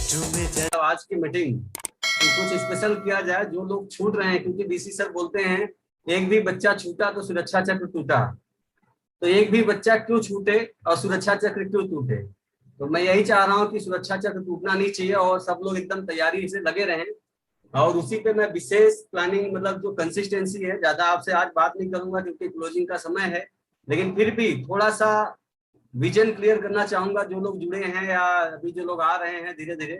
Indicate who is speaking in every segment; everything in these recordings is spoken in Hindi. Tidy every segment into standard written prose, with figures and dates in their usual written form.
Speaker 1: आज की मीटिंग तो कुछ स्पेशल किया जाए, जो लोग छूट रहे हैं, क्योंकि डीसी सर बोलते हैं एक भी बच्चा छूटा तो सुरक्षा चक्र टूटा। तो एक भी बच्चा क्यों छूटे और सुरक्षा चक्र क्यों टूटे? तो मैं यही चाह रहा हूँ कि सुरक्षा चक्र टूटना नहीं चाहिए और सब लोग एकदम तैयारी से लगे रहें। और उसी पे मैं विशेष प्लानिंग, मतलब जो कंसिस्टेंसी है, ज्यादा आपसे आज बात नहीं करूंगा क्योंकि क्लोजिंग का समय है, लेकिन फिर भी थोड़ा सा विजन क्लियर करना चाहूंगा जो लोग जुड़े हैं या अभी जो लोग आ रहे हैं धीरे धीरे,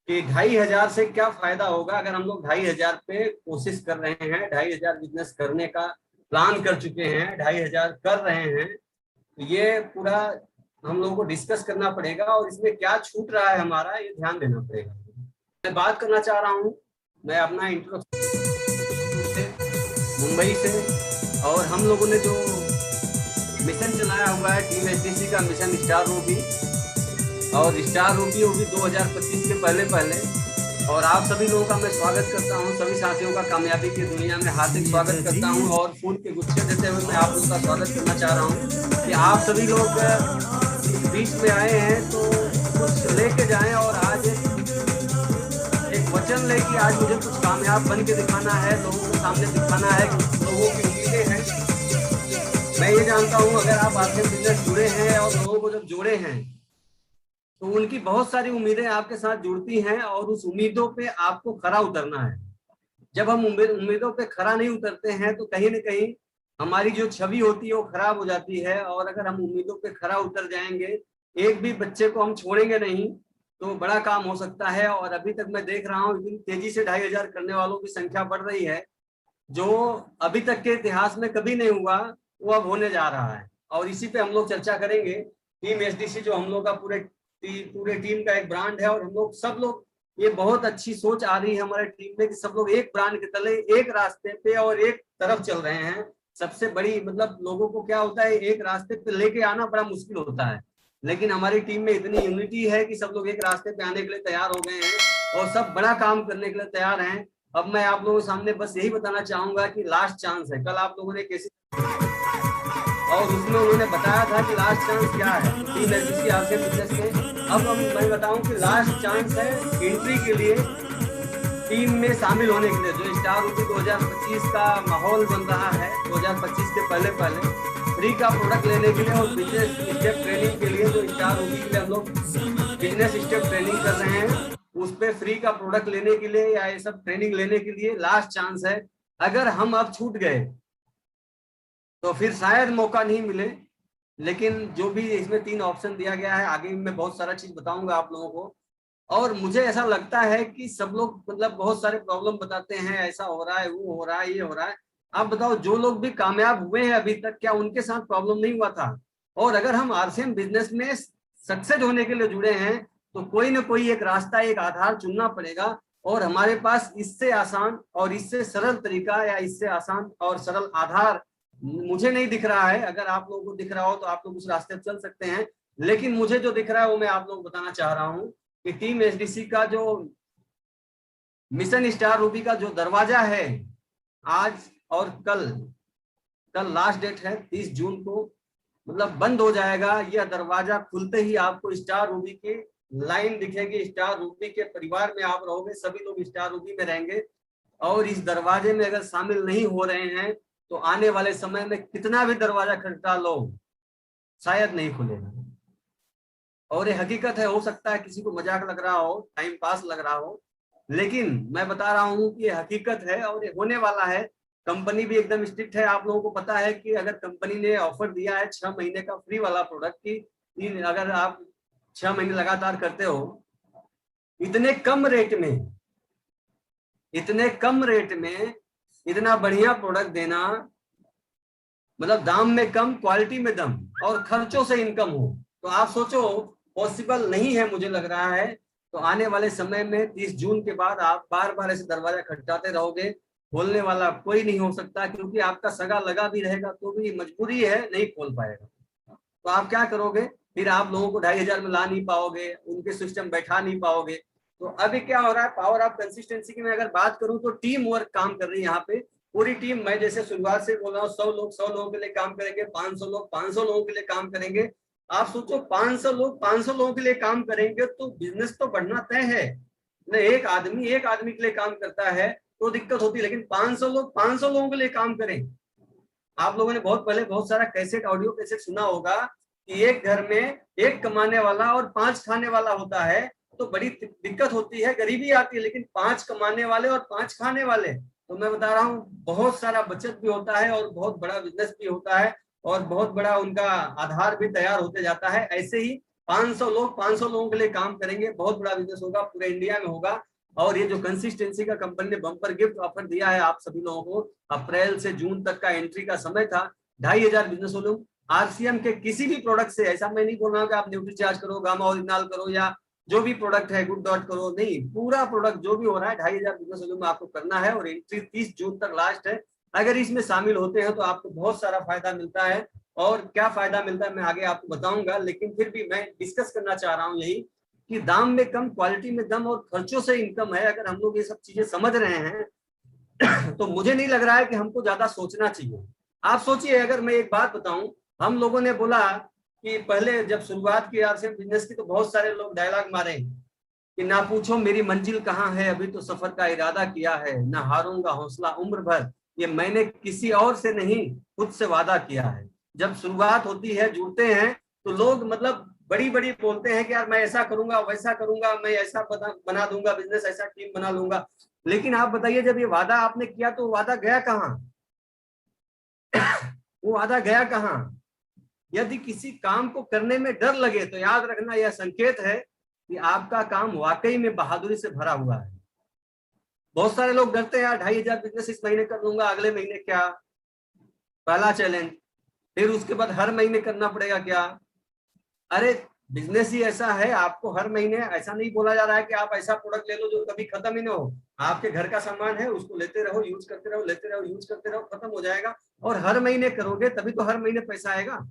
Speaker 1: कि 2,500 से क्या फायदा होगा अगर हम लोग 2,500 पे कोशिश कर रहे हैं, 2,500 बिजनेस करने का प्लान कर चुके हैं, 2,500 कर रहे हैं। तो ये पूरा हम लोगों को डिस्कस करना पड़ेगा और इसमें क्या छूट रहा है हमारा, ये ध्यान देना पड़ेगा। मैं बात करना चाह रहा हूँ, मैं अपना इंट्रोडक्शन मुंबई से, और हम लोगों ने जो मिशन चलाया हुआ है टीम एचडीसी का मिशन स्टार रूबी, और स्टार रूबी वो भी 2025 के पहले। और आप सभी लोगों का मैं स्वागत करता हूं, सभी साथियों का कामयाबी की दुनिया में हार्दिक स्वागत करता हूं और फूल के गुच्छे देते हुए मैं आप लोगों का स्वागत करना चाह रहा हूं कि आप सभी लोग इस बीच में आए हैं तो कुछ लेके जाएं। और आज एक वचन ले कि आज मुझे कुछ कामयाब बन के दिखाना है, लोगों के सामने दिखाना है, लोगों की उम्मीदें हैं। मैं ये जानता हूँ अगर आप आर्थिक बिजनेस जुड़े हैं और लोगों को जब जोड़े हैं तो उनकी बहुत सारी उम्मीदें आपके साथ जुड़ती हैं और उस उम्मीदों पे आपको खरा उतरना है। जब हम उम्मीदों पे खरा नहीं उतरते हैं तो कहीं ना कहीं हमारी जो छवि होती है वो खराब हो जाती है। और अगर हम उम्मीदों पे खरा उतर जाएंगे, एक भी बच्चे को हम छोड़ेंगे नहीं, तो बड़ा काम हो सकता है। और अभी तक मैं देख रहा हूँ इतनी तेजी से 2,500 करने वालों की संख्या बढ़ रही है, जो अभी तक के इतिहास में कभी नहीं हुआ, वो अब होने जा रहा है। और इसी पे हम लोग चर्चा करेंगे। टीम एचडीसी जो हम लोग का पूरे टीम का एक ब्रांड है, और हम लोग सब लोग, ये बहुत अच्छी सोच आ रही है हमारे टीम में कि सब लोग एक ब्रांड के तले, एक रास्ते पे और एक तरफ चल रहे हैं। सबसे बड़ी मतलब लोगों को क्या होता है, एक रास्ते पे लेके आना बड़ा मुश्किल होता है, लेकिन हमारी टीम में इतनी यूनिटी है कि सब लोग एक रास्ते पे आने के लिए तैयार हो गए हैं और सब बड़ा काम करने के लिए तैयार हैं। अब मैं आप लोगों के सामने बस यही बताना चाहूंगा कि लास्ट चांस है। कल आप लोगों ने कैसे, और उसमें उन्होंने बताया था कि लास्ट चांस क्या है टीम एचडीसी आपके बिजनेस में। अब मैं बताऊं कि लास्ट चांस है एंट्री के लिए, टीम में शामिल होने के लिए। जो स्टार रूबी 2025 का माहौल बन रहा है, 2025 के पहले फ्री का प्रोडक्ट लेने के लिए और बिजनेस स्टेप ट्रेनिंग के लिए, जो स्टार रूबी के लिए हम लोग बिजनेस स्टेप ट्रेनिंग कर रहे हैं, उस पर फ्री का प्रोडक्ट लेने के लिए या ये सब ट्रेनिंग लेने के लिए लास्ट चांस है। अगर हम अब छूट गए तो फिर शायद मौका नहीं मिले, लेकिन जो भी इसमें 3 ऑप्शन दिया गया है, आगे मैं बहुत सारा चीज बताऊंगा आप लोगों को। और मुझे ऐसा लगता है कि सब लोग मतलब बहुत सारे प्रॉब्लम बताते हैं, ऐसा हो रहा है, वो हो रहा है, ये हो रहा है। आप बताओ, जो लोग भी कामयाब हुए हैं अभी तक, क्या उनके साथ प्रॉब्लम नहीं हुआ था? और अगर हम आरसीएम बिजनेस में सक्सेस होने के लिए जुड़े हैं तो कोई ना कोई एक रास्ता, एक आधार चुनना पड़ेगा। और हमारे पास इससे आसान और इससे सरल तरीका या इससे आसान और सरल आधार मुझे नहीं दिख रहा है। अगर आप लोगों को दिख रहा हो तो आप लोग उस रास्ते पर चल सकते हैं, लेकिन मुझे जो दिख रहा है वो मैं आप लोगों को बताना चाह रहा हूँ कि टीम एचडीसी का जो मिशन स्टार रूबी का जो दरवाजा है, आज और कल लास्ट डेट है 30 जून को, मतलब बंद हो जाएगा। यह दरवाजा खुलते ही आपको स्टार रूबी की लाइन दिखेगी, स्टार रूबी के परिवार में आप रहोगे, सभी लोग स्टार रूबी में रहेंगे। और इस दरवाजे में अगर शामिल नहीं हो रहे हैं तो आने वाले समय में कितना भी दरवाजा खटखटा लो, शायद नहीं खुलेगा। और ये हकीकत है, हो सकता है किसी को मजाक लग रहा हो, टाइम पास लग रहा हो, लेकिन मैं बता रहा हूँ कि ये हकीकत है और ये होने वाला है। कंपनी भी एकदम स्ट्रिक्ट है। आप लोगों को पता है कि अगर कंपनी ने ऑफर दिया है 6 महीने का फ्री वाला प्रोडक्ट की, अगर आप 6 महीने लगातार करते हो, इतने कम रेट में इतना बढ़िया प्रोडक्ट देना, मतलब दाम में कम, क्वालिटी में दम और खर्चों से इनकम हो, तो आप सोचो पॉसिबल नहीं है मुझे लग रहा है। तो आने वाले समय में 30 जून के बाद आप बार बार ऐसे दरवाजा खटखटाते रहोगे, खोलने वाला कोई नहीं हो सकता, क्योंकि आपका सगा लगा भी रहेगा तो भी मजबूरी है, नहीं खोल पाएगा। तो आप क्या करोगे फिर? आप लोगों को 2,500 में ला नहीं पाओगे, उनके सिस्टम बैठा नहीं पाओगे। तो अभी क्या हो रहा है, पावर ऑफ कंसिस्टेंसी की मैं अगर बात करूं तो टीम वर्क काम कर रही है यहाँ पे पूरी टीम। मैं जैसे शुरुआत से बोल रहा हूँ, 100 लोग 100 लोगों के लिए काम करेंगे, 500 लोग 500 लोगों के लिए काम करेंगे। आप सोचो 500 लोगों के लिए काम करेंगे तो बिजनेस तो बढ़ना तय है ना। एक आदमी के लिए काम करता है तो दिक्कत होती है, लेकिन 500 लोगों के लिए काम करें। आप लोगों ने बहुत सारा कैसेट, ऑडियो कैसेट सुना होगा कि एक घर में एक कमाने वाला और 5 खाने वाला होता है तो बड़ी दिक्कत होती है, गरीबी आती है। लेकिन 5 कमाने वाले और 5 खाने वाले, तो मैं बता रहा हूँ बहुत सारा बचत भी होता है और बहुत बड़ा बिजनेस भी होता है और बहुत बड़ा उनका आधार भी तैयार होते जाता है। ऐसे ही 500 लोगों के लिए काम करेंगे, बहुत बड़ा बिजनेस होगा, पूरे इंडिया में होगा। और ये जो कंसिस्टेंसी का कंपनी ने बम्पर गिफ्ट ऑफर दिया है आप सभी लोगों को, अप्रैल से जून तक का एंट्री का समय था, 2500 बिजनेस वॉल्यूम आरसीएम के किसी भी प्रोडक्ट से। ऐसा मैं नहीं बोल रहा हूँ कि आप न्यूट्री चार्ज करो, गामा ओरिजिनल करो या जो भी प्रोडक्ट है गुड डॉट करो, नहीं, पूरा प्रोडक्ट जो भी हो रहा है 2500 बिजनेस वॉल्यूम में आपको करना है और एंट्री 30 जून तक लास्ट है। अगर इसमें शामिल होते हैं तो आपको बहुत सारा फायदा मिलता है। और क्या फायदा मिलता है मैं आगे आपको बताऊंगा, लेकिन फिर भी मैं डिस्कस करना चाह रहा हूँ यही कि दाम में कम, क्वालिटी में दम और खर्चों से इनकम है। अगर हम लोग ये सब चीजें समझ रहे हैं तो मुझे नहीं लग रहा है कि हमको ज्यादा सोचना चाहिए। आप सोचिए, अगर मैं एक बात बताऊं, हम लोगों ने बोला कि पहले जब शुरुआत की आपसे बिजनेस की तो बहुत सारे लोग डायलॉग मारे कि ना पूछो मेरी मंजिल कहाँ है, अभी तो सफर का इरादा किया है, ना हारूंगा हौसला उम्र भर, ये मैंने किसी और से नहीं खुद से वादा किया है। जब शुरुआत होती है, जुड़ते हैं, तो लोग मतलब बड़ी बड़ी बोलते हैं कि यार मैं ऐसा करूंगा वैसा करूंगा, मैं ऐसा बना दूंगा बिजनेस, ऐसा टीम बना लूंगा। लेकिन आप बताइए, जब ये वादा आपने किया तो वादा गया कहाँ? वो वादा गया कहाँ? यदि किसी काम को करने में डर लगे तो याद रखना यह संकेत है कि आपका काम वाकई में बहादुरी से भरा हुआ है। बहुत सारे लोग डरते हैं यार 2500 बिजनेस इस महीने कर लूंगा, अगले महीने क्या, पहला चैलेंज। फिर उसके बाद हर महीने करना पड़ेगा क्या? अरे बिजनेस ही ऐसा है, आपको हर महीने ऐसा नहीं बोला जा रहा है कि आप ऐसा प्रोडक्ट ले लो जो कभी खत्म ही ना हो। आपके घर का सामान है, उसको लेते रहो, यूज करते रहो, लेते रहो, यूज करते रहो, खत्म हो जाएगा। और हर महीने करोगे तभी तो हर महीने पैसा आएगा।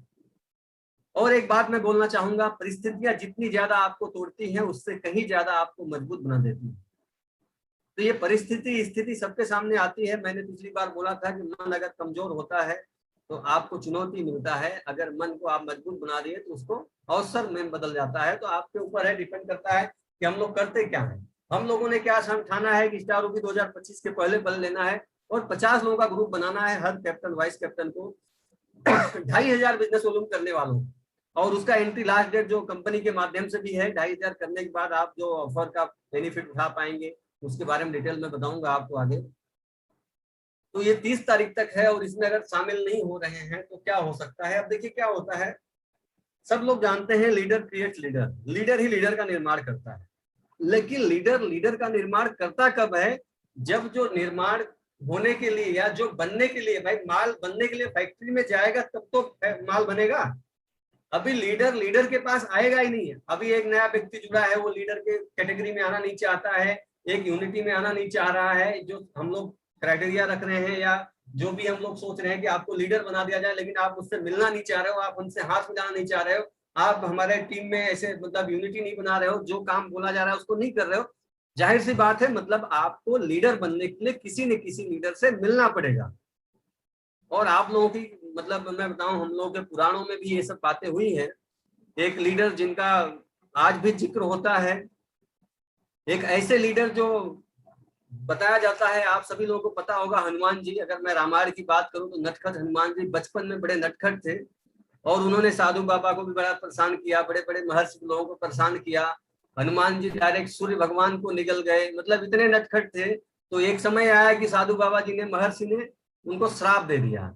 Speaker 1: और एक बात मैं बोलना चाहूंगा, परिस्थितियां जितनी ज्यादा आपको तोड़ती हैं उससे कहीं ज्यादा आपको मजबूत बना देती है। तो ये परिस्थिति स्थिति सबके सामने आती है। मैंने पिछली बार बोला था कि मन अगर कमजोर होता है तो आपको चुनौती मिलता है, अगर मन को आप मजबूत बना दिए तो उसको अवसर में बदल जाता है। तो आपके ऊपर है, डिपेंड करता है कि हम लोग करते क्या है। हम लोगों ने क्या ठाना है कि स्टार रूबी 2025 के पहले पल लेना है और 50 लोगों का ग्रुप बनाना है, हर कैप्टन वाइस कैप्टन को 2500 बिजनेस वॉल्यूम करने वालों। और उसका एंट्री लास्ट डेट जो कंपनी के माध्यम से भी है, 2500 करने के बाद आप जो ऑफर का बेनिफिट उठा पाएंगे उसके बारे में डिटेल में बताऊंगा आपको आगे। तो ये 30 तारीख तक है और इसमें अगर शामिल नहीं हो रहे हैं तो क्या हो सकता है। अब देखिए क्या होता है, सब लोग जानते हैं लीडर क्रिएट्स लीडर, लीडर ही लीडर का निर्माण करता है। लेकिन लीडर लीडर का निर्माण करता कब है? जब जो निर्माण होने के लिए या जो बनने के लिए, भाई माल बनने के लिए फैक्ट्री में जाएगा तब तो माल बनेगा। अभी लीडर लीडर के पास आएगा ही नहीं है। अभी एक नया व्यक्ति जुड़ा है, वो लीडर के कैटेगरी में आना नहीं चाहता है, एक यूनिटी में आना नहीं चाह रहा है। जो हम लोग क्राइटेरिया रख रहे हैं या जो भी हम लोग सोच रहे हैं कि आपको लीडर बना दिया जाए, लेकिन आप उससे मिलना नहीं चाह रहे हो, आप उनसे हाथ मिलाना नहीं चाह रहे हो, आप हमारे टीम में ऐसे मतलब यूनिटी नहीं बना रहे हो, जो काम बोला जा रहा है उसको नहीं कर रहे हो, जाहिर सी बात है मतलब आपको लीडर बनने के लिए किसी न किसी लीडर से मिलना पड़ेगा। और आप लोगों की मतलब मैं बताऊं, हम लोगों के पुराणों में भी ये सब बातें हुई हैं। एक लीडर जिनका आज भी जिक्र होता है, एक ऐसे लीडर जो बताया जाता है, आप सभी लोगों को पता होगा, हनुमान जी। अगर मैं रामायण की बात करूं तो नटखट हनुमान जी बचपन में बड़े नटखट थे और उन्होंने साधु बाबा को भी बड़ा परेशान किया, बड़े बड़े महर्षि लोगों को परेशान किया। हनुमान जी डायरेक्ट सूर्य भगवान को निगल गए, मतलब इतने नटखट थे। तो एक समय आया कि साधु बाबा जी ने, महर्षि ने उनको श्राप दे दिया।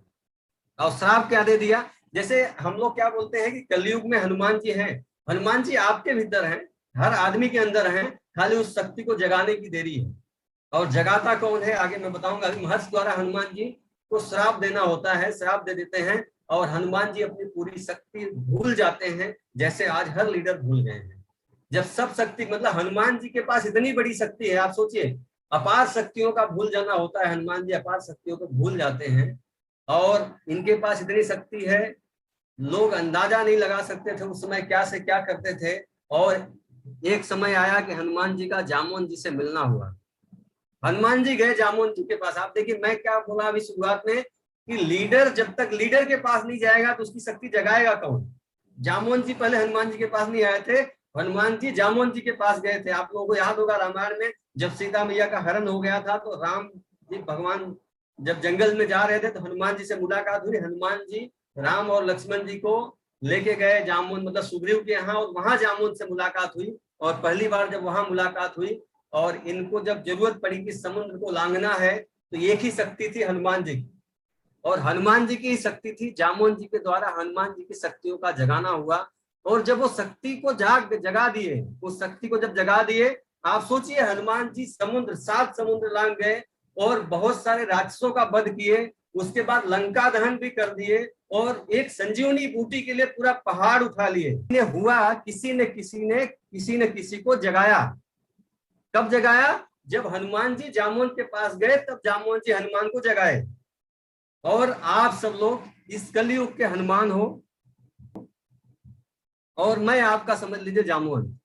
Speaker 1: और श्राप क्या दे दिया? जैसे हम लोग क्या बोलते हैं कि कलयुग में हनुमान जी हैं, हनुमान जी आपके भीतर हैं, हर आदमी के अंदर हैं, खाली उस शक्ति को जगाने की देरी है। और जगाता कौन है आगे मैं बताऊंगा। महर्षि द्वारा हनुमान जी को श्राप देना होता है, श्राप दे देते हैं और हनुमान जी अपनी पूरी शक्ति भूल जाते हैं, जैसे आज हर लीडर भूल गए हैं। जब सब शक्ति, मतलब हनुमान जी के पास इतनी बड़ी शक्ति है, आप सोचिए, अपार शक्तियों का भूल जाना होता है। हनुमान जी अपार शक्तियों को भूल जाते हैं और इनके पास इतनी शक्ति है, लोग अंदाजा नहीं लगा सकते थे उस समय क्या से क्या करते थे। और एक समय आया कि हनुमान जी का जामोन जी से मिलना हुआ। हनुमान जी गए जामोन जी के पास। आप देखिए मैं क्या बोला अभी शुरुआत में कि लीडर जब तक लीडर के पास नहीं जाएगा तो उसकी शक्ति जगाएगा कौन? जामवंत जी पहले हनुमान जी के पास नहीं आए थे, हनुमान जी जामवंत जी के पास गए थे। आप लोगों को याद होगा रामायण में जब सीता मैया का हरण हो गया था तो राम जी भगवान जब जंगल में जा रहे थे तो हनुमान जी से मुलाकात हुई। हनुमान जी राम और लक्ष्मण जी को लेके गए जामवंत मतलब सुग्रीव के यहाँ, और वहां जामवंत से मुलाकात हुई। और पहली बार जब वहां मुलाकात हुई और इनको जब जरूरत पड़ी कि समुद्र को लांघना है तो एक ही शक्ति थी हनुमान जी की, और हनुमान जी की शक्ति थी। जामवंत जी के द्वारा हनुमान जी की शक्तियों का जगाना हुआ, और जब वो शक्ति को जगा दिए, उस शक्ति को जब जगा दिए, आप सोचिए हनुमान जी समुद्र 7 समुद्र लांघ गए और बहुत सारे राक्षसों का वध किए, उसके बाद लंका दहन भी कर दिए, और एक संजीवनी बूटी के लिए पूरा पहाड़ उठा लिए। हुआ किसी ने किसी को जगाया। कब जगाया? जब हनुमान जी जामवंत के पास गए तब जामवंत जी हनुमान को जगाए। और आप सब लोग इस कलयुग के हनुमान हो और मैं आपका समझ लीजिए जामवंत,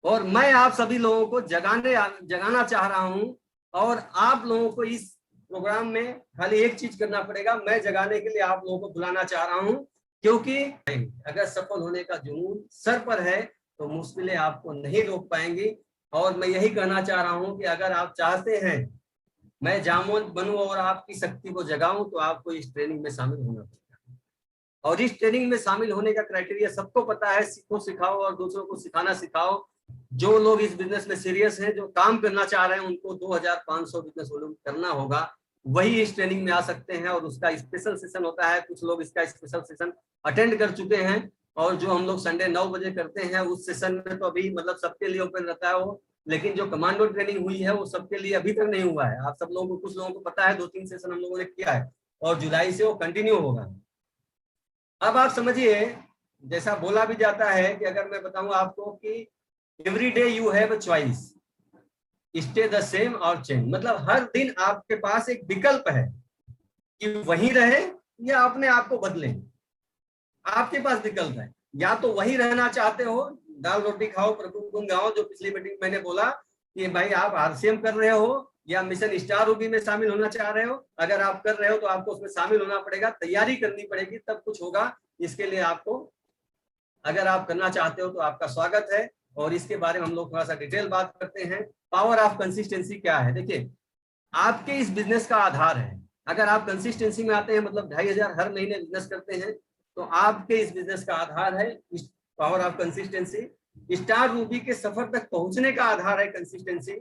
Speaker 1: और मैं आप सभी लोगों को जगाना चाह रहा हूं। और आप लोगों को इस प्रोग्राम में खाली एक चीज करना पड़ेगा, मैं जगाने के लिए आप लोगों को बुलाना चाह रहा हूं, क्योंकि अगर सफल होने का जुनून सर पर है तो मुश्किलें आपको नहीं रोक पाएंगी। और मैं यही कहना चाह रहा हूं कि अगर आप चाहते हैं मैं जामवंत बनूं और आपकी शक्ति को जगाऊं तो आपको इस ट्रेनिंग में शामिल होना पड़ेगा। और इस ट्रेनिंग में शामिल होने का क्राइटेरिया सबको पता है, सीखो सिखाओ और दूसरों को सिखाना सिखाओ। जो लोग इस बिजनेस में सीरियस हैं, जो काम करना चाह रहे हैं, उनको 2500 बिजनेस वॉल्यूम करना होगा, वही इस ट्रेनिंग में आ सकते हैं। और उसका स्पेशल सेशन होता है, कुछ लोग इसका स्पेशल सेशन अटेंड कर चुके हैं, और जो हम लोग संडे 9 बजे करते हैं उस सेशन में तो अभी मतलब सबके लिए ओपन रहता है वो, लेकिन जो कमांडो ट्रेनिंग हुई है वो सबके लिए अभी तक नहीं हुआ है। आप सब लोगों को, कुछ लोगों को पता है, 2-3 सेशन हम लोगों ने किया है और जुलाई से वो कंटिन्यू होगा। अब आप समझिए, जैसा बोला भी जाता है कि अगर मैं बताऊं आपको कि every day you have a choice, stay the same और चेंज, मतलब हर दिन आपके पास एक विकल्प है कि वहीं रहे या अपने आप को बदलें। आपके पास विकल्प है, या तो वही रहना चाहते हो, दाल रोटी खाओ प्रभु गुण गाओ, जो पिछली मीटिंग मैंने बोला कि भाई आप आरसीएम कर रहे हो या मिशन स्टार रूबी में शामिल होना चाह रहे हो। अगर आप कर रहे हो तो आपको उसमें शामिल होना पड़ेगा, तैयारी करनी पड़ेगी, तब कुछ होगा। इसके लिए आपको, अगर आप करना चाहते हो तो आपका स्वागत है। और इसके बारे में हम लोग थोड़ा सा डिटेल बात करते हैं। पावर ऑफ कंसिस्टेंसी क्या है? देखिए, आपके इस बिजनेस का आधार है, अगर आप कंसिस्टेंसी में आते हैं मतलब 2500 हर महीने बिजनेस करते हैं तो आपके इस बिजनेस का आधार है power of consistency. Star Ruby के सफर तक पहुंचने का आधार है कंसिस्टेंसी।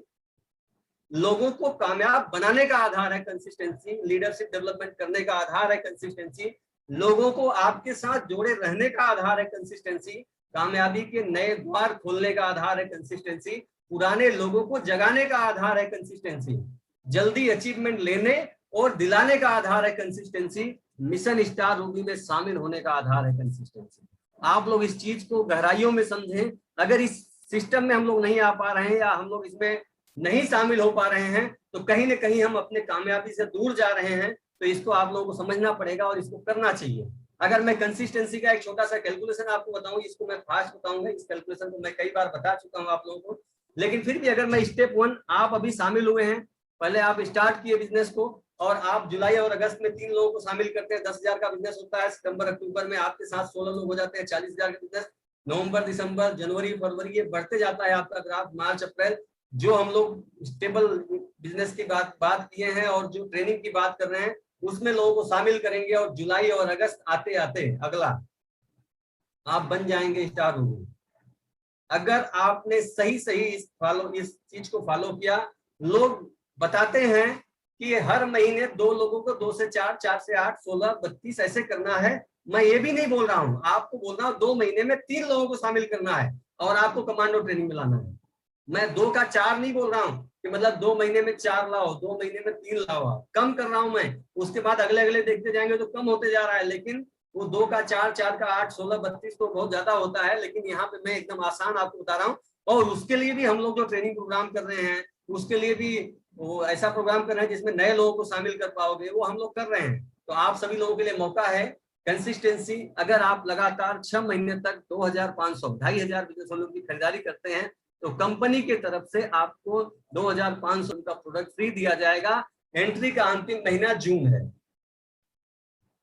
Speaker 1: लोगों को कामयाब बनाने का आधार है कंसिस्टेंसी। लीडरशिप डेवलपमेंट करने का आधार है कंसिस्टेंसी। लोगों को आपके साथ जोड़े रहने का आधार है कंसिस्टेंसी। कामयाबी के नए द्वार खोलने का आधार है कंसिस्टेंसी। पुराने लोगों को जगाने का आधार है कंसिस्टेंसी। जल्दी अचीवमेंट लेने और दिलाने का आधार है कंसिस्टेंसी। मिशन स्टार रूबी में शामिल होने का आधार है कंसिस्टेंसी। आप लोग इस चीज को गहराइयों में समझें। अगर इस सिस्टम में हम लोग नहीं आ पा रहे हैं या हम लोग इसमें नहीं शामिल हो पा रहे हैं तो कहीं ना कहीं हम अपने कामयाबी से दूर जा रहे हैं। तो इसको आप लोगों को समझना पड़ेगा और इसको करना चाहिए। अगर मैं कंसिस्टेंसी का एक छोटा सा कैलकुलेशन आपको बताऊं, इसको मैं फास्ट बताऊंगा, इस कैलकुलेशन को मैं कई बार बता चुका हूं आप लोगों को, लेकिन फिर भी अगर मैं स्टेप 1, आप अभी शामिल हुए हैं, पहले आप स्टार्ट किए बिजनेस को, और आप जुलाई और अगस्त में 3 लोगों को शामिल करते हैं, 10,000 का बिजनेस होता है। सितंबर अक्टूबर में आपके साथ 16 लोग हो जाते हैं, 40,000 का बिजनेस। नवंबर दिसंबर जनवरी फरवरी ये बढ़ते जाता है आपका ग्राफ। मार्च अप्रैल जो हम लोग स्टेबल बिजनेस की बात किए हैं और जो ट्रेनिंग की बात कर रहे हैं उसमें लोगों को शामिल करेंगे, और जुलाई और अगस्त आते आते अगला आप बन जाएंगे स्टार रूबी। अगर आपने सही इस चीज को फॉलो किया। लोग बताते हैं कि हर महीने 2 लोगों को 2 से 4, 4 से 8, 16, 32 ऐसे करना है। मैं ये भी नहीं बोल रहा हूं, आपको बोल रहा हूं 2 महीने में 3 लोगों को शामिल करना है और आपको कमांडो ट्रेनिंग में लाना है। मैं 2 का 4 नहीं बोल रहा हूँ कि मतलब 2 महीने में 4 लाओ, 2 महीने में 3 लाओ, कम कर रहा हूं मैं। उसके बाद अगले देखते जाएंगे तो कम होते जा रहा है, लेकिन वो 2 का 4, 4 का 8, 16, 32 तो बहुत ज्यादा होता है। लेकिन यहाँ पे मैं एकदम आसान आपको बता रहा हूँ। और उसके लिए भी हम लोग जो ट्रेनिंग प्रोग्राम कर रहे हैं उसके लिए भी वो ऐसा प्रोग्राम कर रहे हैं जिसमें नए लोगों को शामिल कर पाओगे, वो हम लोग कर रहे हैं। तो आप सभी लोगों के लिए मौका है। कंसिस्टेंसी, अगर आप लगातार 6 महीने तक 2,500 2,500 बिजनेस वॉल्यूम की खरीदारी करते हैं तो कंपनी की तरफ से आपको 2,500 का प्रोडक्ट फ्री दिया जाएगा। एंट्री का अंतिम महीना जून है।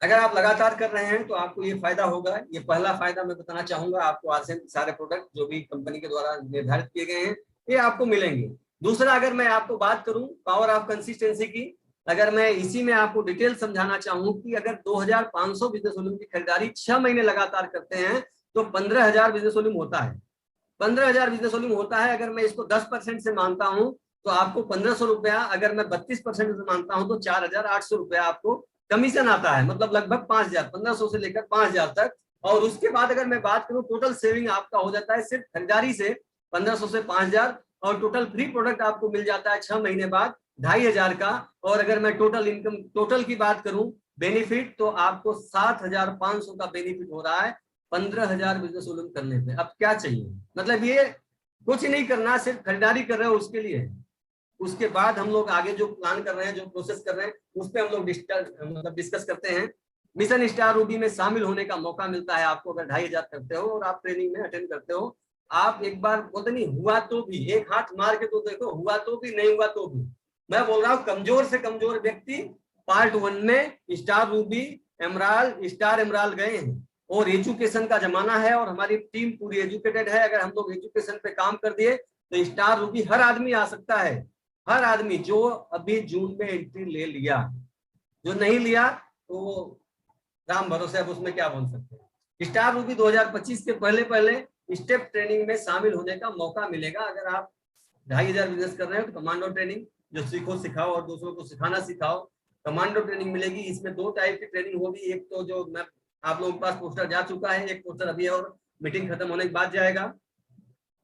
Speaker 1: अगर आप लगातार कर रहे हैं तो आपको ये फायदा होगा। ये पहला फायदा मैं बताना चाहूंगा आपको, आज से सारे प्रोडक्ट जो भी कंपनी के द्वारा निर्धारित किए गए हैं ये आपको मिलेंगे। दूसरा, अगर मैं आपको बात करूं पावर ऑफ कंसिस्टेंसी की, अगर मैं इसी में आपको डिटेल समझाना चाहूं कि अगर 2500 बिजनेस वॉल्यूम की खरीदारी 6 महीने लगातार करते हैं तो 15,000 बिजनेस वॉल्यूम होता है। 15,000 बिजनेस वॉल्यूम होता है। अगर मैं इसको 10% से मानता हूं तो आपको 1,500 रुपया, अगर मैं 32% से मानता हूं तो 4,800 रुपया आपको कमीशन आता है। मतलब लगभग 5,000, 1,500 से लेकर 5,000 तक। और उसके बाद अगर मैं बात करूं टोटल सेविंग आपका हो जाता है सिर्फ खरीदारी से 1,500 से 5,000, और टोटल फ्री प्रोडक्ट आपको मिल जाता है 6 महीने बाद 2,500 का। और अगर मैं टोटल इनकम टोटल की बात करूं बेनिफिट, तो आपको 7,500 का बेनिफिट हो रहा है 15,000 बिजनेस वॉल्यूम करने पे। अब क्या चाहिए? मतलब ये कुछ नहीं करना, सिर्फ खरीदारी कर रहे हो उसके लिए। उसके बाद हम लोग आगे जो प्लान कर रहे हैं, जो प्रोसेस कर रहे हैं, उस पर हम लोग डिस्कस करते हैं। मिशन स्टार रूबी में शामिल होने का मौका मिलता है आपको अगर 2,500 करते हो और आप ट्रेनिंग में अटेंड करते हो। आप एक बार बोलते नहीं हुआ तो भी, एक हाथ मार के तो देखो, हुआ तो भी, नहीं हुआ तो भी। मैं बोल रहा हूँ कमजोर से कमजोर व्यक्ति पार्ट 1 में star Ruby emerald star emerald गए हैं। और एजुकेशन का जमाना है और हमारी टीम पूरी एजुकेटेड है। अगर हम लोग एजुकेशन पे काम कर दिए तो स्टार रूबी हर आदमी आ सकता है। हर आदमी जो अभी जून में एंट्री ले लिया, जो नहीं लिया तो राम भरोसे, अब उसमें क्या बोल सकते हैं। स्टार रूबी 2025 के पहले पहले स्टेप ट्रेनिंग में शामिल होने का मौका मिलेगा। अगर आप 2,500 बिजनेस कर रहे हो तो कमांडो ट्रेनिंग, जो सीखो सिखाओ और दूसरों को सिखाना सिखाओ, कमांडो ट्रेनिंग मिलेगी। इसमें 2 टाइप की ट्रेनिंग होगी। एक तो जो मैं आप लोगों के पास पोस्टर जा चुका है, एक पोस्टर अभी और मीटिंग खत्म होने के बाद जाएगा।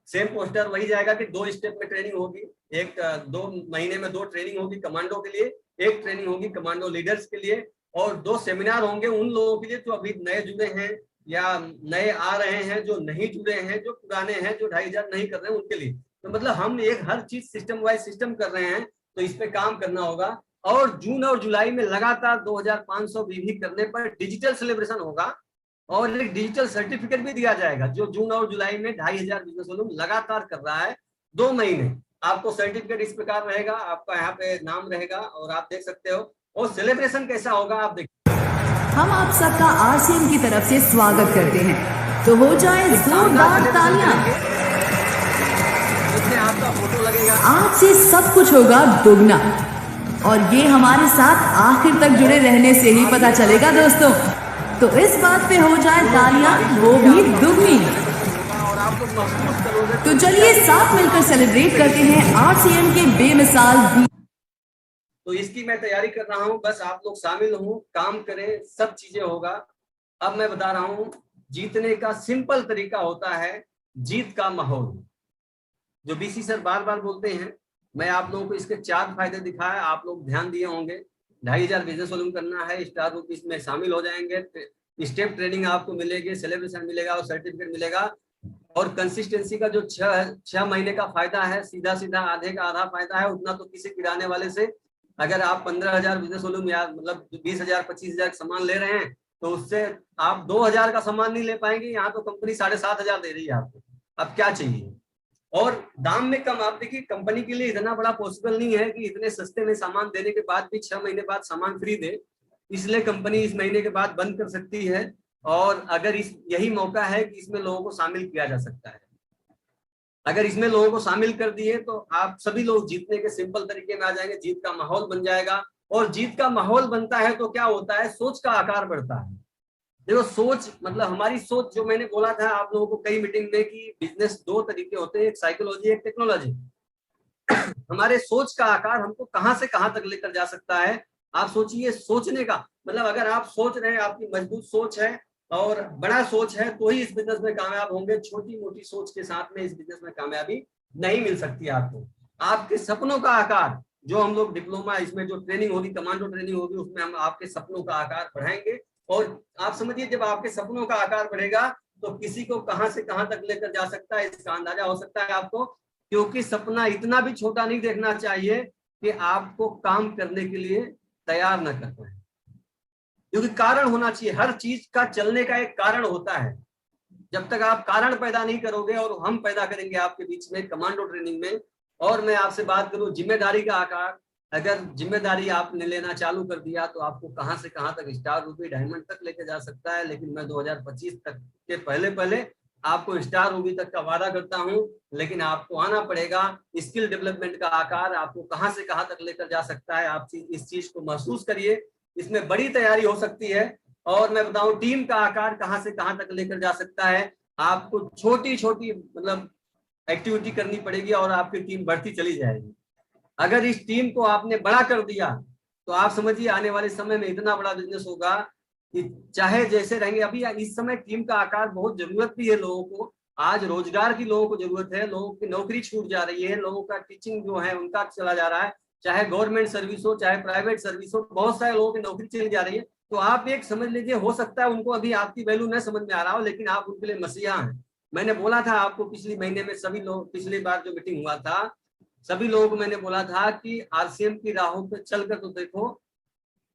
Speaker 1: सेम पोस्टर वही जाएगा कि 2 स्टेप में ट्रेनिंग होगी। एक 2 महीने में 2 ट्रेनिंग होगी कमांडो के लिए, एक ट्रेनिंग होगी कमांडो लीडर्स के लिए, और 2 सेमिनार होंगे उन लोगों के लिए जो अभी नए जुड़े हैं या नए आ रहे हैं, जो नहीं जुड़े हैं, जो पुराने हैं, जो 2,500 नहीं कर रहे हैं उनके लिए। तो मतलब हम एक हर चीज सिस्टम वाइज सिस्टम कर रहे हैं, तो इस पे काम करना होगा। और जून और जुलाई में लगातार 2,500 बीवी करने पर डिजिटल सेलिब्रेशन होगा और एक डिजिटल सर्टिफिकेट भी दिया जाएगा। जो जून और जुलाई में 2,500 बिजनेस वॉल्यूम लगातार कर रहा है 2 महीने, आपको सर्टिफिकेट इस प्रकार रहेगा, आपका यहाँ पे नाम रहेगा और आप देख सकते हो। और सेलिब्रेशन कैसा होगा आप देखिए।
Speaker 2: हम आप सबका आरसीएम की तरफ से स्वागत करते हैं, तो हो जाए जोरदार तालियां।
Speaker 1: इसमें आपका फोटो लगेगा।
Speaker 2: आज से सब कुछ होगा दुगना, और ये हमारे साथ आखिर तक जुड़े रहने से ही पता चलेगा दोस्तों। तो इस बात पे हो जाए तालियां, वो भी दुगनी। तो चलिए साथ मिलकर सेलिब्रेट करते हैं आरसीएम के बेमिसाल भी।
Speaker 1: तो इसकी मैं तैयारी कर रहा हूं, बस आप लोग शामिल हो, काम करें, सब चीजें होगा। अब मैं बता रहा हूं, जीतने का सिंपल तरीका होता है जीत का माहौल, जो बीसी सर बार बार बोलते हैं। मैं आप लोगों को इसके 4 फायदे दिखाए, आप लोग ध्यान दिए होंगे। 2,500 बिजनेस वॉल्यूम करना है, स्टार रूपी में शामिल हो जाएंगे, स्टेप ट्रेनिंग आपको मिलेगी, सेलिब्रेशन मिलेगा और सर्टिफिकेट मिलेगा। और कंसिस्टेंसी का जो 6 महीने का फायदा है, सीधा सीधा आधे का आधा फायदा है, उतना तो किसी किराने वाले से अगर आप 15,000 बिजनेस वॉल्यूम या मतलब 20,000 25,000 सामान ले रहे हैं तो उससे आप 2,000 का सामान नहीं ले पाएंगे। यहाँ तो कंपनी 7,500 दे रही है आपको। अब क्या चाहिए? और दाम में कम। आप देखिए कंपनी के लिए इतना बड़ा पॉसिबल नहीं है कि इतने सस्ते में सामान देने के बाद भी 6 महीने बाद सामान फ्री दे, इसलिए कंपनी इस महीने के बाद बंद कर सकती है। और अगर यही मौका है कि इसमें लोगों को शामिल किया जा सकता है। अगर इसमें लोगों को शामिल कर दिए तो आप सभी लोग जीतने के सिंपल तरीके में आ जाएंगे, जीत का माहौल बन जाएगा। और जीत का माहौल बनता है तो क्या होता है, सोच का आकार बढ़ता है। देखो सोच मतलब हमारी सोच, जो मैंने बोला था आप लोगों को कई मीटिंग में कि बिजनेस 2 तरीके होते हैं, एक साइकोलॉजी, एक टेक्नोलॉजी। हमारे सोच का आकार हमको कहां से कहां तक लेकर जा सकता है। आप सोचिए, सोचने का मतलब अगर आप सोच रहे हैं, आपकी मजबूत सोच है और बड़ा सोच है तो ही इस बिजनेस में कामयाब होंगे। छोटी मोटी सोच के साथ में इस बिजनेस में कामयाबी नहीं मिल सकती आपको। आपके सपनों का आकार, जो हम लोग डिप्लोमा इसमें जो ट्रेनिंग होगी, कमांडो ट्रेनिंग होगी, उसमें हम आपके सपनों का आकार बढ़ाएंगे। और आप समझिए जब आपके सपनों का आकार बढ़ेगा तो किसी को कहां से कहां तक लेकर जा सकता है इसका अंदाजा हो सकता है आपको। क्योंकि सपना इतना भी छोटा नहीं देखना चाहिए कि आपको काम करने के लिए तैयार न कर पाए, क्योंकि कारण होना चाहिए। हर चीज का चलने का एक कारण होता है। जब तक आप कारण पैदा नहीं करोगे, और हम पैदा करेंगे आपके बीच में कमांडो ट्रेनिंग में। और मैं आपसे बात करूं जिम्मेदारी का आकार, अगर जिम्मेदारी आपने लेना चालू कर दिया तो आपको कहां से कहां तक स्टार रूबी डायमंड तक लेके जा सकता है। लेकिन मैं 2025 तक के पहले पहले आपको स्टार रूबी तक का वादा करता हूं। लेकिन आपको आना पड़ेगा। स्किल डेवलपमेंट का आकार आपको कहां से कहां तक लेकर जा सकता है, आप इस चीज को महसूस करिए। इसमें बड़ी तैयारी हो सकती है। और मैं बताऊं टीम का आकार कहां से कहां तक लेकर जा सकता है। आपको छोटी छोटी मतलब एक्टिविटी करनी पड़ेगी और आपकी टीम बढ़ती चली जाएगी। अगर इस टीम को आपने बड़ा कर दिया तो आप समझिए आने वाले समय में इतना बड़ा बिजनेस होगा कि चाहे जैसे रहेंगे। अभी इस समय टीम का आकार बहुत जरूरत भी है लोगों को। आज रोजगार की लोगों को जरूरत है, लोगों की नौकरी छूट जा रही है, लोगों का टीचिंग जो है उनका चला जा रहा है, चाहे गवर्नमेंट सर्विस हो चाहे प्राइवेट सर्विस हो, बहुत सारे लोगों की नौकरी चली जा रही है। तो आप एक समझ लीजिए, हो सकता है उनको अभी आपकी वैल्यू न समझ में आ रहा हो, लेकिन आप उनके लिए मसीहा हैं। मैंने बोला था आपको पिछले महीने में, सभी लोग पिछली बार जो मीटिंग हुआ था सभी लोगों को मैंने बोला था कि आरसीएम की राहों पे चलकर तो देखो,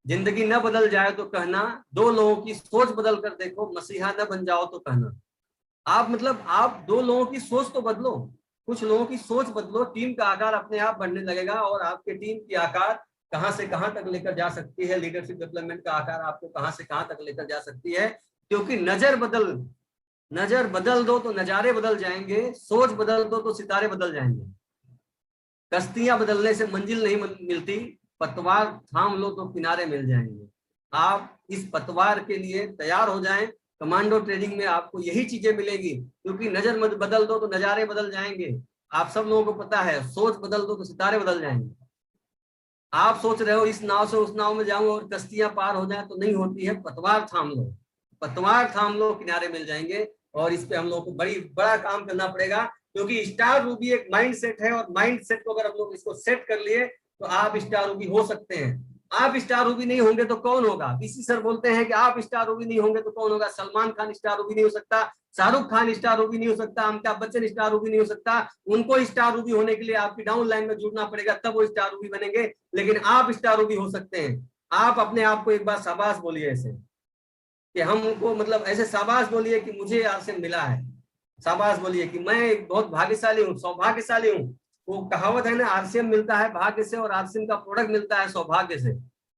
Speaker 1: जिंदगी न बदल जाए तो कहना, दो लोगों की सोच बदल कर देखो, मसीहा न बन जाओ तो कहना। आप मतलब आप दो लोगों की सोच तो बदलो, कुछ लोगों की सोच बदलो, टीम का आकार अपने आप बढ़ने लगेगा। और आपके टीम की आकार कहां से कहां तक लेकर जा सकती है, लीडरशिप डेवलपमेंट का आकार आपको कहां से कहां तक लेकर जा सकती है। क्योंकि नजर बदल दो तो नजारे बदल जाएंगे, सोच बदल दो तो सितारे बदल जाएंगे। कश्तियां बदलने से मंजिल नहीं मिलती, पतवार थाम लो तो किनारे मिल जाएंगे। आप इस पतवार के लिए तैयार हो जाएं। कमांडो ट्रेनिंग में आपको यही चीजें मिलेगी। क्योंकि नजर मत बदल दो तो नजारे बदल जाएंगे। आप सब लोगों को पता है, सोच बदल दो तो सितारे बदल जाएंगे। आप सोच रहे हो इस नाव से उस नाव में जाऊं और कश्तियां पार हो जाए, तो नहीं होती है। पतवार थाम लो, पतवार थाम लो, किनारे मिल जाएंगे। और इस पे हम लोग को बड़ा काम करना पड़ेगा। क्योंकि स्टार रूबी एक माइंड सेट है, और माइंड सेट को अगर हम लोग इसको सेट कर लिए तो आप स्टार रूबी हो सकते हैं। आप स्टार रूबी नहीं होंगे तो कौन होगा? बीसी सर बोलते हैं कि आप स्टार रूबी नहीं होंगे तो कौन होगा? सलमान खान स्टार रूबी नहीं हो सकता, शाहरुख खान स्टार रूबी नहीं हो सकता, अमिताभ बच्चन स्टार रूबी नहीं हो सकता। उनको स्टार रूबी होने के लिए आपकी डाउन लाइन में जुड़ना पड़ेगा, तब वो स्टार रूबी बनेंगे। लेकिन आप स्टार रूबी हो सकते हैं। आप अपने आप को एक बार शाबाश बोलिए ऐसे कि हमको मतलब ऐसे शाबाश बोलिए कि मुझे आपसे मिला है। शाबाश बोलिए कि मैं बहुत भाग्यशाली हूँ, सौभाग्यशाली हूँ। वो कहावत है ना, आरसीएम मिलता है भाग्य से और आरसीएम का प्रोडक्ट मिलता है सौभाग्य से।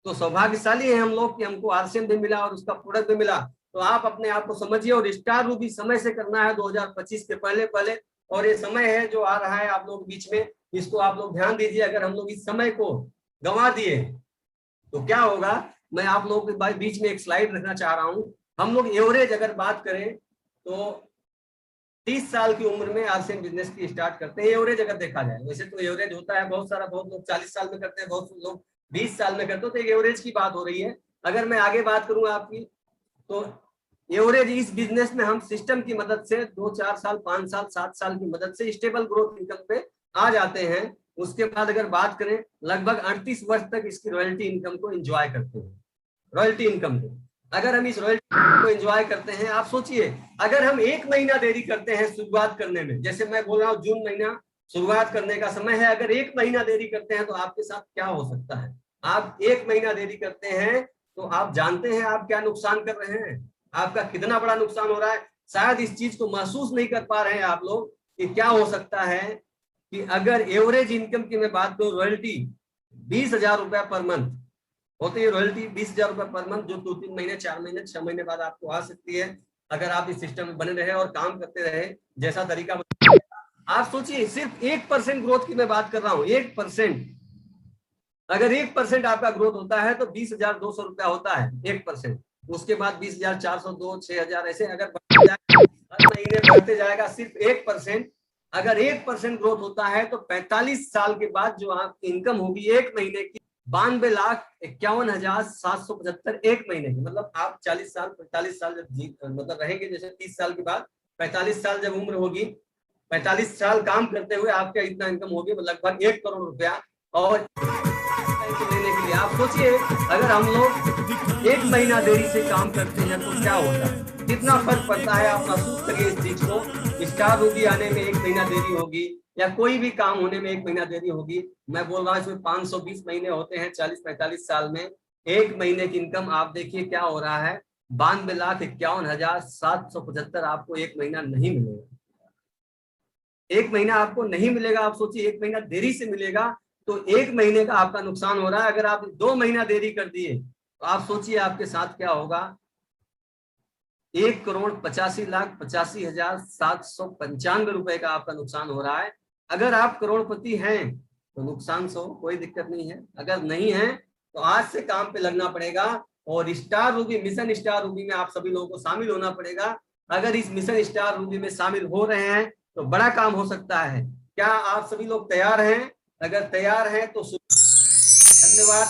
Speaker 1: तो सौभाग्यशाली है हम लोग कि हमको आरसीएम भी मिला और उसका प्रोडक्ट भी मिला। तो आप अपने आप को समझिए। और स्टार रूबी समय से करना है, 2025 के पहले पहले। और ये समय है जो आ रहा है आप लोग बीच में, इसको आप लोग ध्यान दीजिए। अगर हम लोग इस समय को गंवा दिए तो क्या होगा? मैं आप लोगों के बीच में एक स्लाइड रखना चाह रहा हूं। हम लोग एवरेज अगर बात करें तो 30 साल की उम्र में आरसीएम बिजनेस की स्टार्ट करते हैं, एवरेज अगर देखा जाए। वैसे तो एवरेज होता है बहुत सारा, बहुत लोग 40 साल में करते हैं, बहुत लोग 20 साल में करते हैं। तो एक एवरेज की बात हो रही है। अगर मैं आगे बात करूंगा आपकी, तो एवरेज इस बिजनेस में हम सिस्टम की मदद से 2-4 साल 5 साल 7 साल की मदद से स्टेबल ग्रोथ इनकम पे आ जाते हैं। उसके बाद अगर बात करें, लगभग 38 वर्ष तक इसकी रॉयल्टी इनकम को एंजॉय करते हैं। रॉयल्टी इनकम को अगर हम इस रॉयल्टी को एंजॉय करते हैं, आप सोचिए अगर हम 1 महीना देरी करते हैं शुरुआत करने में, जैसे मैं बोल रहा हूँ जून महीना शुरुआत करने का समय है, अगर 1 महीना देरी करते हैं तो आपके साथ क्या हो सकता है? आप 1 महीना देरी करते हैं तो आप जानते हैं आप क्या नुकसान कर रहे हैं, आपका कितना बड़ा नुकसान हो रहा है। शायद इस चीज को महसूस नहीं कर पा रहे हैं आप लोग कि क्या हो सकता है कि अगर एवरेज इनकम की मैं बात करूं, रॉयल्टी 20,000 रुपया पर मंथ होती है। रॉयल्टी 20,000 रुपया पर मंथ, जो 2-3 महीने 4 महीने 6 महीने बाद आपको आ सकती है, अगर आप इस सिस्टम में बने रहे और काम करते रहे जैसा तरीका। आप सोचिए सिर्फ 1% ग्रोथ की मैं बात कर रहा हूँ, 1%। अगर 1% आपका ग्रोथ होता है तो 20,200 रुपया होता है 1%। उसके बाद 20,402, 6,000 ऐसे अगर हर महीने बढ़ते जाएगा सिर्फ 1%। अगर 1% ग्रोथ होता है तो 45 साल के बाद जो आपकी इनकम होगी 1 महीने की 92,51,775 1 महीने की। मतलब आप 40 साल 45 साल जब मतलब रहेंगे, जैसे 30 साल के बाद 45 साल जब उम्र होगी, 45 साल काम करते हुए आपका इतना इनकम होगी लगभग 1 करोड़ रुपया। और लेने के लिए आप सोचिए अगर हम लोग 1 महीना देरी से काम करते हैं तो क्या होता है, कितना फर्क पड़ता है। आप महसूस करिए इस चीज को। स्टार रूबी आने में 1 महीना देरी होगी या कोई भी काम होने में 1 महीना देरी होगी। मैं बोल रहा हूँ इसमें 520 महीने होते हैं 40-45 साल में। 1 महीने की इनकम आप देखिए क्या हो रहा है, 92,51,775 आपको 1 महीना नहीं मिलेगा। 1 महीना आपको नहीं मिलेगा। आप सोचिए 1 महीना देरी से मिलेगा तो 1 महीने का आपका नुकसान हो रहा है। अगर आप 2 महीना देरी कर दिए तो आप सोचिए आपके साथ क्या होगा। 1,85,85,795 रुपए का आपका नुकसान हो रहा है। अगर आप करोड़पति हैं तो नुकसान सो, कोई दिक्कत नहीं है। अगर नहीं है तो आज से काम पे लगना पड़ेगा और star Ruby, mission star Ruby में आप सभी लोगों को शामिल होना पड़ेगा। अगर इस मिशन स्टार रूबी में शामिल हो रहे हैं तो बड़ा काम हो सकता है। क्या आप सभी लोग तैयार हैं? अगर तैयार हैं तो धन्यवाद।